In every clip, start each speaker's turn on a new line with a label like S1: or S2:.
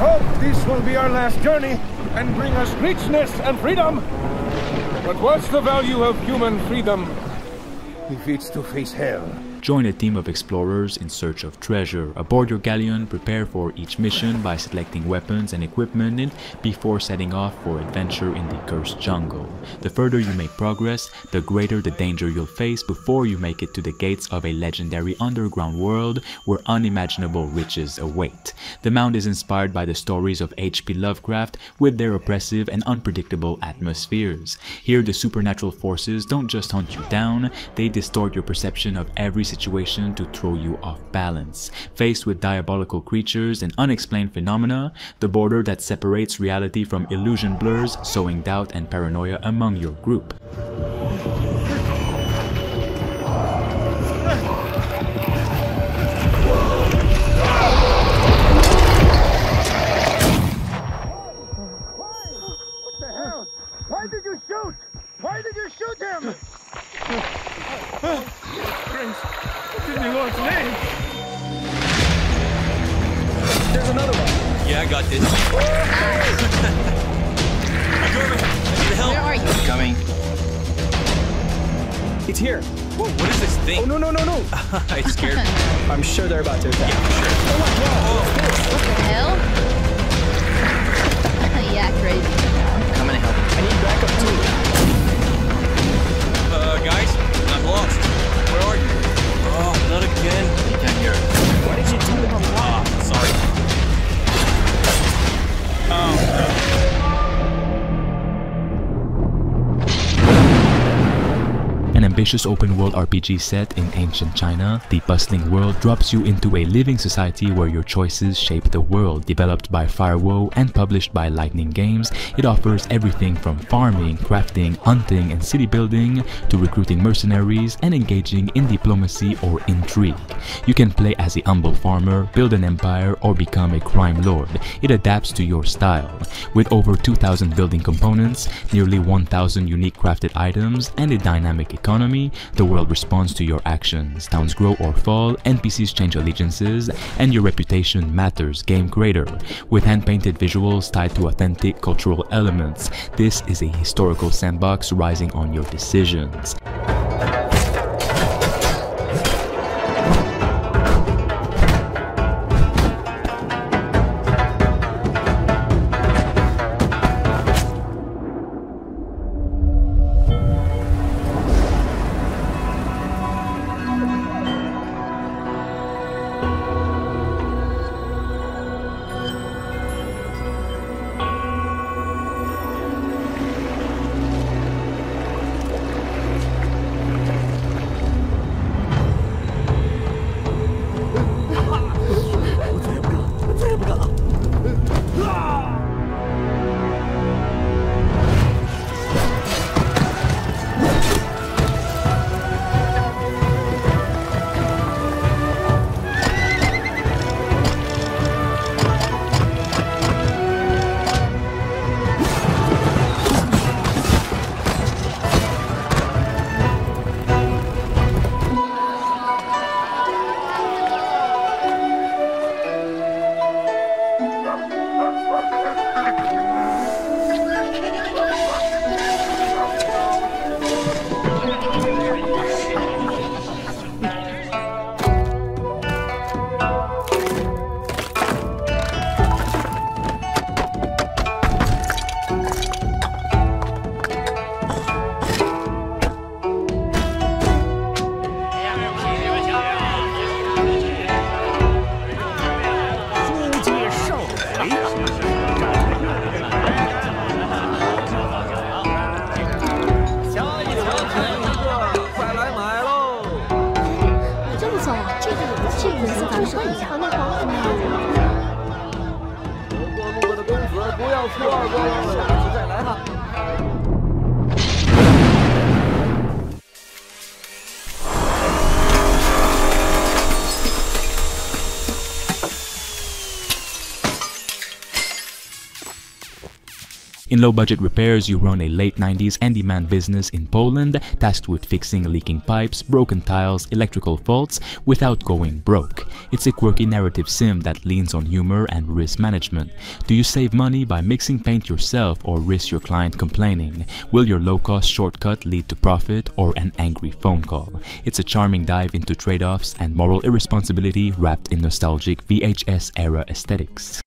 S1: hope this will be our last journey and bring us richness and freedom. But what's the value of human freedom if it's to face hell?
S2: Join a team of explorers in search of treasure. Aboard your galleon, prepare for each mission by selecting weapons and equipment before setting off for adventure in the cursed jungle. The further you make progress, the greater the danger you'll face before you make it to the gates of a legendary underground world where unimaginable riches await. The Mound is inspired by the stories of H.P. Lovecraft with their oppressive and unpredictable atmospheres. Here, the supernatural forces don't just hunt you down, they distort your perception of every situation to throw you off balance. Faced with diabolical creatures and unexplained phenomena, the border that separates reality from illusion blurs, sowing doubt and paranoia among your group.
S1: Why did you shoot? Why did you shoot him? Prince, in the Lord's name. There's another one.
S3: Yeah, I got this. German, I need help.
S4: Where are you?
S3: Coming.
S5: It's here.
S3: Whoa, what is this thing?
S5: Oh, no.
S3: I scared me.
S5: I'm sure they're about to attack.
S3: Yeah, for sure.
S5: Oh my God.
S4: What the hell? Yeah, crazy.
S3: Coming to help.
S5: I need backup too.
S3: Guys, I'm lost. Where are you? Oh, not again. I can't hear it.
S5: What did you do?
S3: Sorry. Oh.
S2: An ambitious open-world RPG set in ancient China, the Bustling World drops you into a living society where your choices shape the world. Developed by Firewall and published by Lightning Games, it offers everything from farming, crafting, hunting, and city building to recruiting mercenaries and engaging in diplomacy or intrigue. You can play as a humble farmer, build an empire, or become a crime lord. It adapts to your style. With over 2,000 building components, nearly 1,000 unique crafted items, and a dynamic economy, the world responds to your actions. Towns grow or fall, NPCs change allegiances, and your reputation matters. Game creator. With hand-painted visuals tied to authentic cultural elements, this is a historical sandbox rising on your decisions. In low-budget repairs, you run a late 90s handyman business in Poland, tasked with fixing leaking pipes, broken tiles, electrical faults, without going broke. It's a quirky narrative sim that leans on humor and risk management. Do you save money by mixing paint yourself or risk your client complaining? Will your low-cost shortcut lead to profit or an angry phone call? It's a charming dive into trade-offs and moral irresponsibility wrapped in nostalgic VHS-era aesthetics.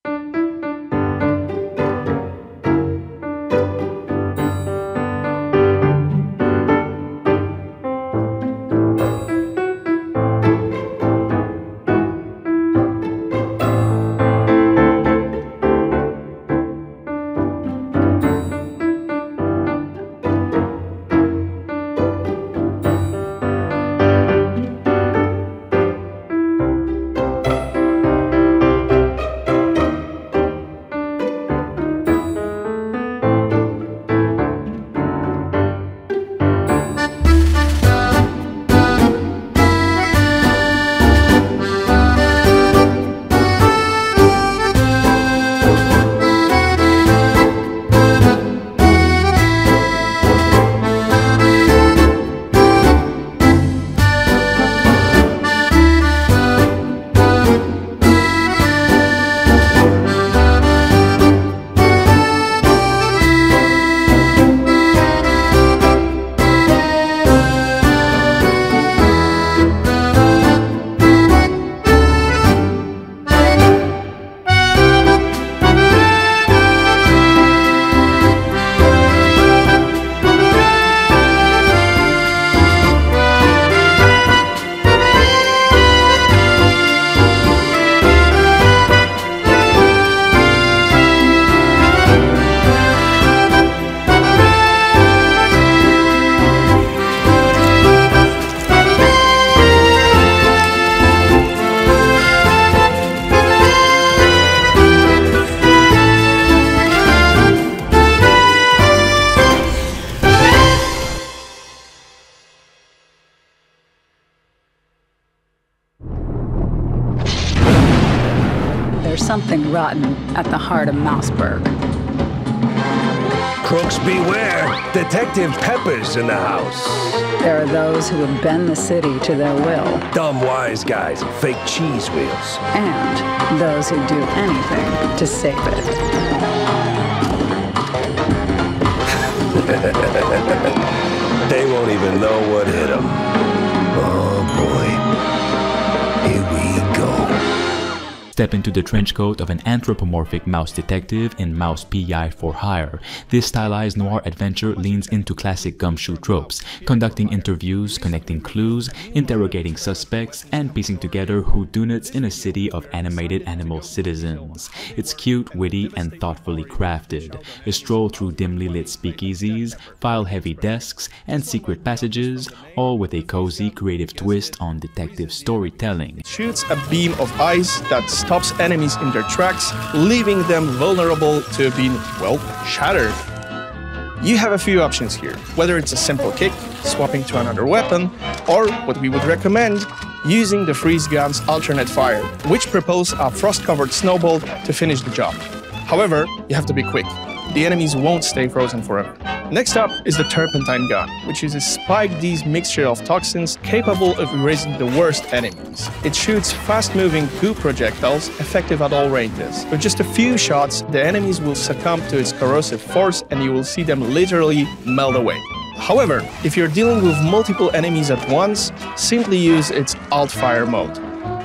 S6: There's something rotten at the heart of Mouseburg.
S7: Crooks beware! Detective Pepper's in the house.
S6: There are those who would bend the city to their will.
S7: Dumb wise guys, fake cheese wheels.
S6: And those who do anything to save it.
S7: They won't even know what hit them. Oh boy. Here we go.
S2: Step into the trench coat of an anthropomorphic mouse detective in Mouse PI for Hire. This stylized noir adventure leans into classic gumshoe tropes, conducting interviews, connecting clues, interrogating suspects, and piecing together whodunits in a city of animated animal citizens. It's cute, witty, and thoughtfully crafted. A stroll through dimly lit speakeasies, file-heavy desks, and secret passages, all with a cozy, creative twist on detective storytelling.
S8: Shoots a beam of ice that stops enemies in their tracks, leaving them vulnerable to being, well, shattered. You have a few options here, whether it's a simple kick, swapping to another weapon, or what we would recommend, using the freeze gun's alternate fire, which propels a frost-covered snowball to finish the job. However, you have to be quick. The enemies won't stay frozen forever. Next up is the turpentine gun, which is a spike-d's mixture of toxins capable of erasing the worst enemies. It shoots fast-moving goo projectiles effective at all ranges. With just a few shots, the enemies will succumb to its corrosive force and you will see them literally melt away. However, if you're dealing with multiple enemies at once, simply use its alt-fire mode.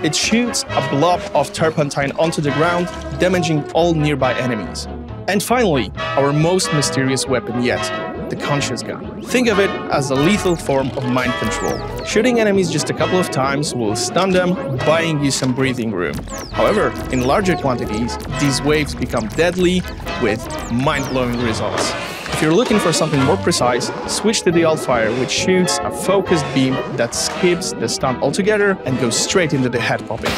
S8: It shoots a blob of turpentine onto the ground, damaging all nearby enemies. And finally, our most mysterious weapon yet, the conscious gun. Think of it as a lethal form of mind control. Shooting enemies just a couple of times will stun them, buying you some breathing room. However, in larger quantities, these waves become deadly with mind-blowing results. If you're looking for something more precise, switch to the alt-fire, which shoots a focused beam that skips the stun altogether and goes straight into the head popping.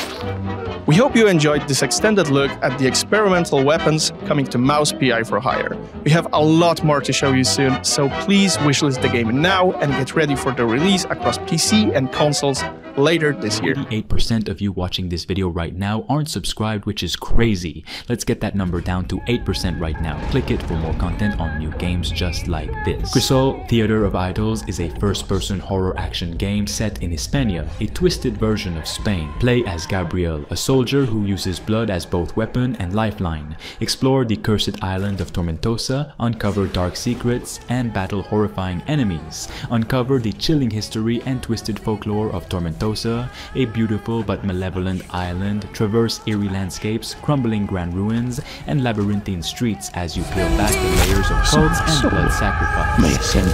S8: We hope you enjoyed this extended look at the experimental weapons coming to Mouse PI for Hire. We have a lot more to show you soon, so please wishlist the game now and get ready for the release across PC and consoles later this year.
S2: 88% of you watching this video right now aren't subscribed, which is crazy. Let's get that number down to 8% right now. Click it for more content on new games just like this. Crisol, Theater of Idols is a first-person horror action game set in Hispania, a twisted version of Spain. Play as Gabriel, a soldier who uses blood as both weapon and lifeline. Explore the cursed island of Tormentosa, uncover dark secrets, and battle horrifying enemies. Uncover the chilling history and twisted folklore of Tormentosa, a beautiful but malevolent island. Traverse eerie landscapes, crumbling grand ruins, and labyrinthine streets as you peel back the layers of cults and blood sacrifice.
S7: May ascend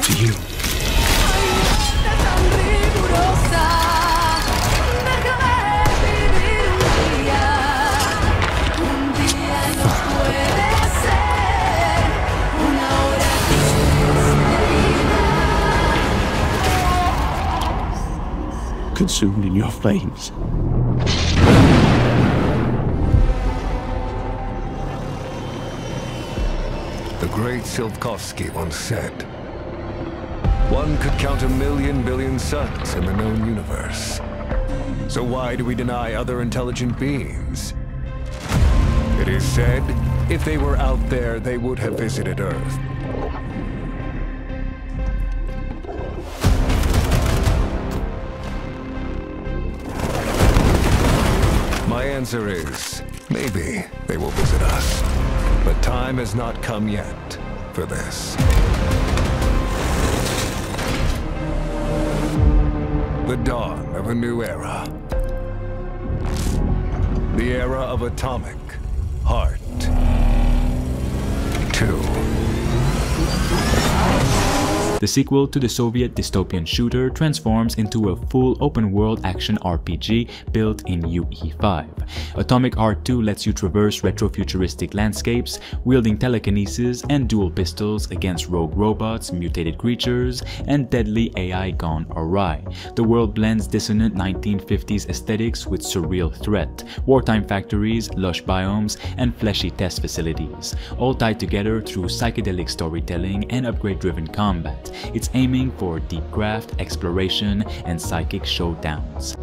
S7: to you. Consumed in your flames.
S9: The great Silkovsky once said, "One could count 1,000,000 billion suns in the known universe. So why do we deny other intelligent beings? It is said, if they were out there, they would have visited Earth. My answer is, maybe they will visit us, but time has not come yet for this. The dawn of a new era. The era of atomic heart. 2.
S2: The sequel to the Soviet dystopian shooter transforms into a full open-world action RPG built in UE5. Atomic Heart 2 lets you traverse retro-futuristic landscapes, wielding telekinesis and dual pistols against rogue robots, mutated creatures, and deadly AI gone awry. The world blends dissonant 1950s aesthetics with surreal threat, wartime factories, lush biomes, and fleshy test facilities, all tied together through psychedelic storytelling and upgrade-driven combat. It's aiming for deep craft, exploration, and psychic showdowns.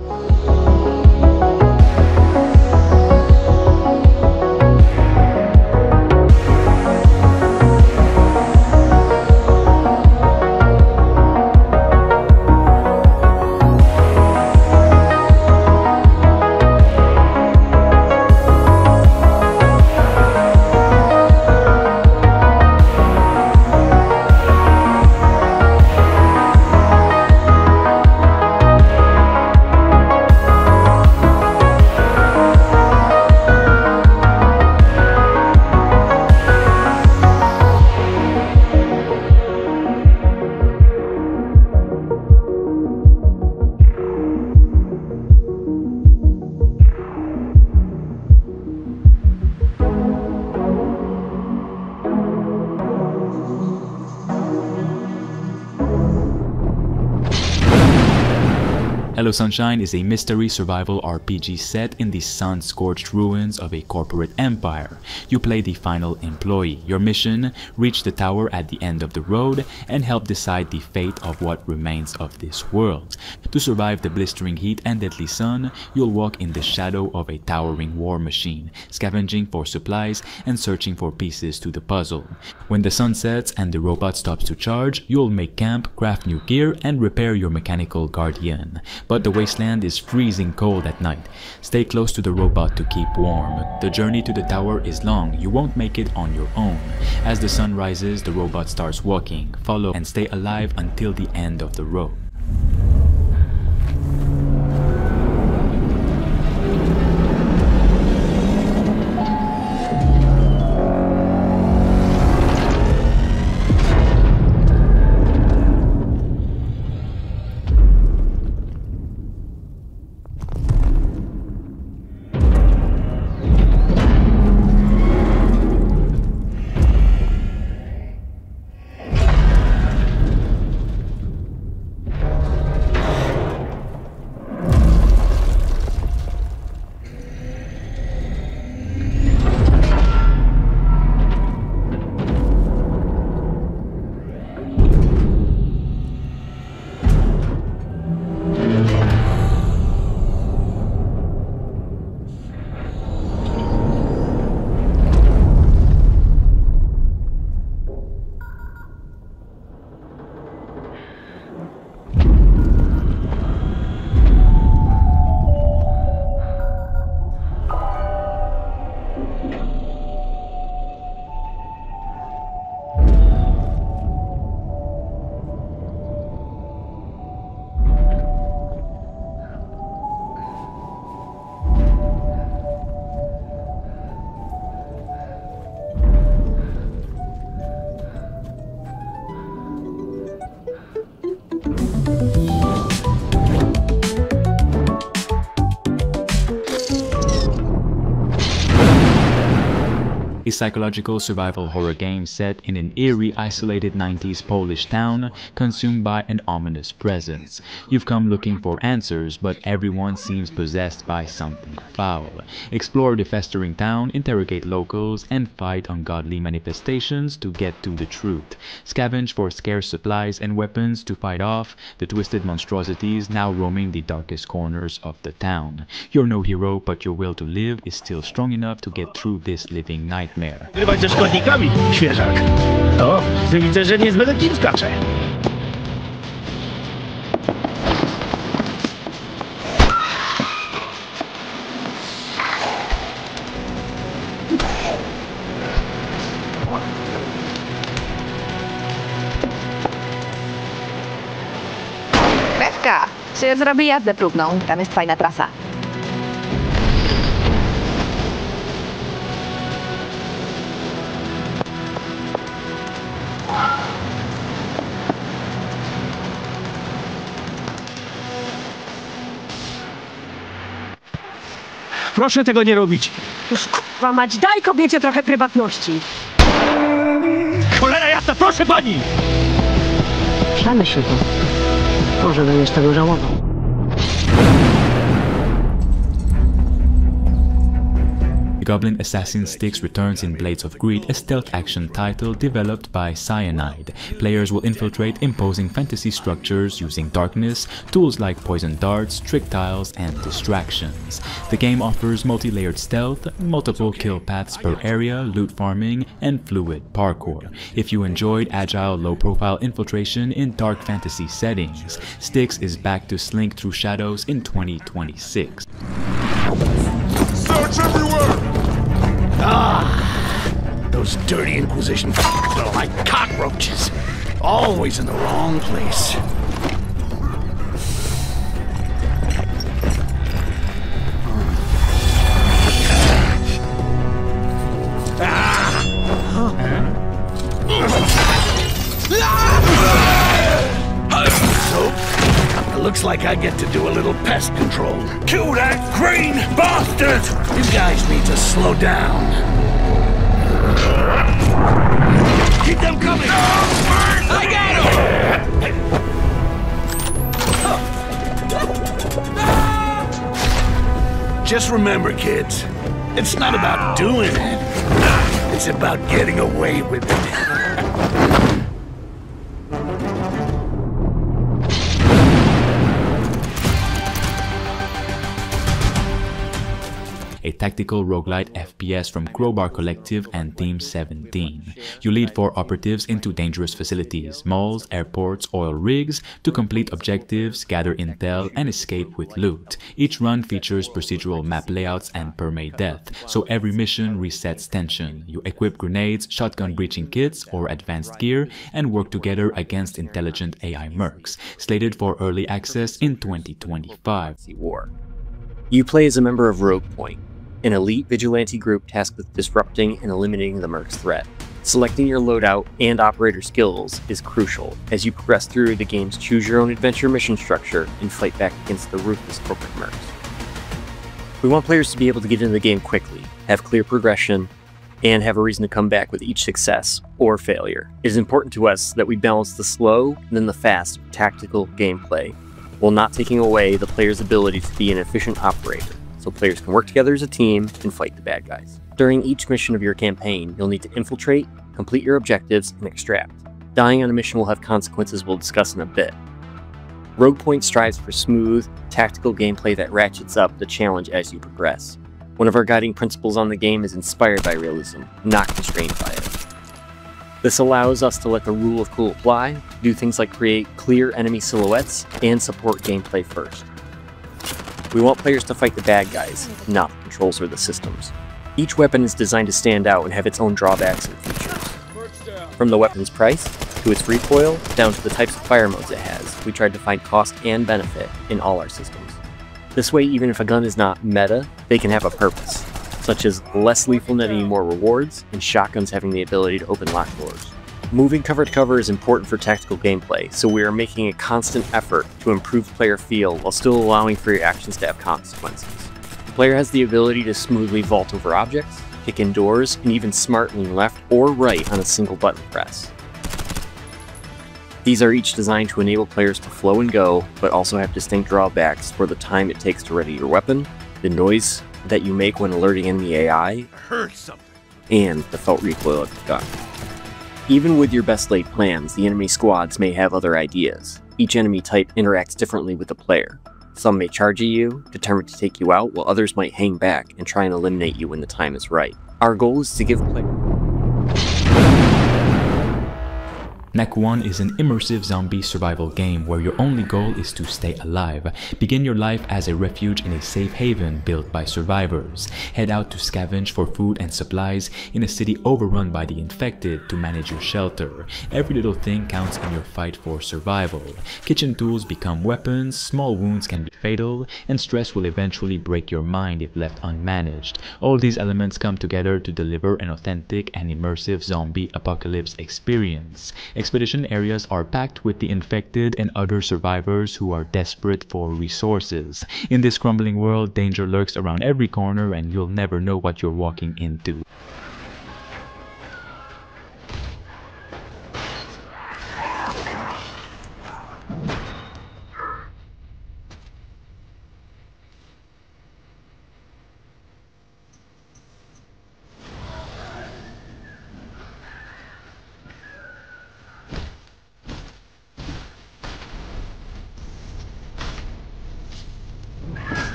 S2: Hello Sunshine is a mystery survival RPG set in the sun-scorched ruins of a corporate empire. You play the final employee. Your mission, reach the tower at the end of the road and help decide the fate of what remains of this world. To survive the blistering heat and deadly sun, you'll walk in the shadow of a towering war machine, scavenging for supplies and searching for pieces to the puzzle. When the sun sets and the robot stops to charge, you'll make camp, craft new gear, and repair your mechanical guardian. But the wasteland is freezing cold at night. Stay close to the robot to keep warm. The journey to the tower is long. You won't make it on your own. As the sun rises, the robot starts walking. Follow and stay alive until the end of the road. a psychological survival horror game set in an eerie, isolated 90s Polish town consumed by an ominous presence. You've come looking for answers, but everyone seems possessed by something foul. Explore the festering town, interrogate locals, and fight ungodly manifestations to get to the truth. Scavenge for scarce supplies and weapons to fight off the twisted monstrosities now roaming the darkest corners of the town. You're no hero, but your will to live is still strong enough to get through this living nightmare.
S10: Grywać ze szkodnikami, świeżak. O, widzę, że nie z byle skacze.
S4: Krewka, czy zrobię jazdę próbną? Tam jest fajna trasa.
S10: Proszę tego nie robić.
S11: Już kurwa mać, daj kobiecie trochę prywatności.
S10: Cholera jasna, proszę pani!
S11: Przemyśl to. Może będziesz tego żałował.
S2: The Goblin Assassin Styx returns in Blades of Greed, a stealth action title developed by Cyanide. Players will infiltrate imposing fantasy structures using darkness, tools like poison darts, trick tiles, and distractions. The game offers multi-layered stealth, multiple kill paths per area, loot farming, and fluid parkour. If you enjoyed agile, low-profile infiltration in dark fantasy settings, Styx is back to slink through shadows in 2026.
S1: Search everywhere!
S10: Those dirty Inquisition f***ers are like cockroaches. Always in the wrong place. So, looks like I get to do a little pest control. Kill that green bastard! You guys need to slow down. Keep them coming! I got him! Just remember, kids, it's not about doing it. It's about getting away with it.
S2: A tactical roguelite FPS from Crowbar Collective and Team 17. You lead 4 operatives into dangerous facilities, malls, airports, oil rigs, to complete objectives, gather intel, and escape with loot. Each run features procedural map layouts and permadeath, so every mission resets tension. You equip grenades, shotgun breaching kits, or advanced gear, and work together against intelligent AI mercs. Slated for early access in 2025.
S12: War. You play as a member of Rogue Point, an elite vigilante group tasked with disrupting and eliminating the mercs threat. Selecting your loadout and operator skills is crucial as you progress through the game's choose-your-own-adventure mission structure and fight back against the ruthless corporate mercs. We want players to be able to get into the game quickly, have clear progression, and have a reason to come back with each success or failure. It is important to us that we balance the slow and then the fast tactical gameplay, while not taking away the player's ability to be an efficient operator, so players can work together as a team and fight the bad guys. During each mission of your campaign, you'll need to infiltrate, complete your objectives, and extract. Dying on a mission will have consequences we'll discuss in a bit. Rogue Point strives for smooth, tactical gameplay that ratchets up the challenge as you progress. One of our guiding principles on the game is inspired by realism, not constrained by it. This allows us to let the rule of cool apply, do things like create clear enemy silhouettes, and support gameplay first. We want players to fight the bad guys, not the controls or the systems. Each weapon is designed to stand out and have its own drawbacks and features. From the weapon's price, to its recoil, down to the types of fire modes it has, we tried to find cost and benefit in all our systems. This way, even if a gun is not meta, they can have a purpose, such as less lethal netting you more rewards, and shotguns having the ability to open locked doors. Moving cover to cover is important for tactical gameplay, so we are making a constant effort to improve player feel while still allowing for your actions to have consequences. The player has the ability to smoothly vault over objects, kick in doors, and even smart lean left or right on a single button press. These are each designed to enable players to flow and go, but also have distinct drawbacks for the time it takes to ready your weapon, the noise that you make when alerting enemy AI,
S10: Heard something.
S12: and the felt recoil of the gun. Even with your best laid plans, the enemy squads may have other ideas. Each enemy type interacts differently with the player. Some may charge at you, determined to take you out, while others might hang back and try and eliminate you when the time is right. Our goal is to give players...
S2: Nakwon is an immersive zombie survival game where your only goal is to stay alive. Begin your life as a refuge in a safe haven built by survivors. Head out to scavenge for food and supplies in a city overrun by the infected to manage your shelter. Every little thing counts in your fight for survival. Kitchen tools become weapons, small wounds can be fatal, and stress will eventually break your mind if left unmanaged. All these elements come together to deliver an authentic and immersive zombie apocalypse experience. Expedition areas are packed with the infected and other survivors who are desperate for resources. In this crumbling world, danger lurks around every corner and you'll never know what you're walking into.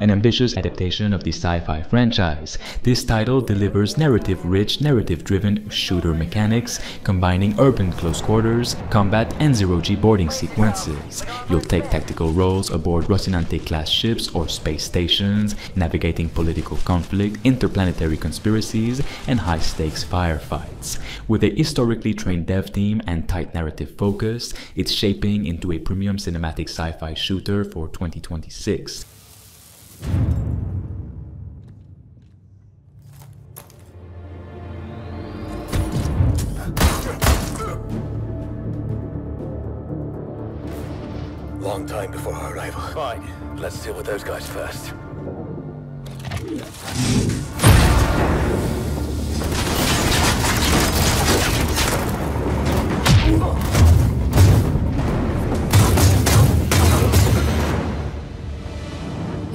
S2: An ambitious adaptation of the sci-fi franchise. This title delivers narrative-rich, narrative-driven shooter mechanics, combining urban close quarters, combat, and zero-G boarding sequences. You'll take tactical roles aboard Rocinante-class ships or space stations, navigating political conflict, interplanetary conspiracies, and high-stakes firefights. With a historically trained dev team and tight narrative focus, it's shaping into a premium cinematic sci-fi shooter for 2026.
S7: Long time before our arrival. Fine. Let's deal with those guys first.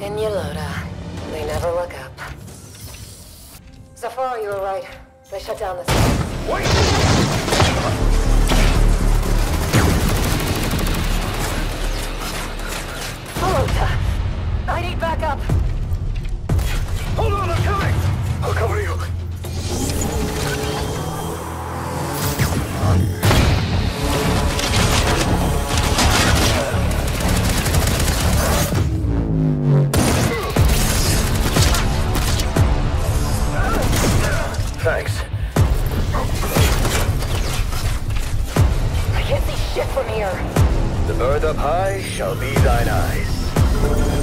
S13: In Yolota, they never look up. Zafar, you were right. They shut down the city.
S7: Wait!
S13: Yolota! I need backup!
S7: Hold on, I'm coming! I'll cover you. Thanks.
S13: I can't see shit from here.
S7: The bird up high shall be thine eyes.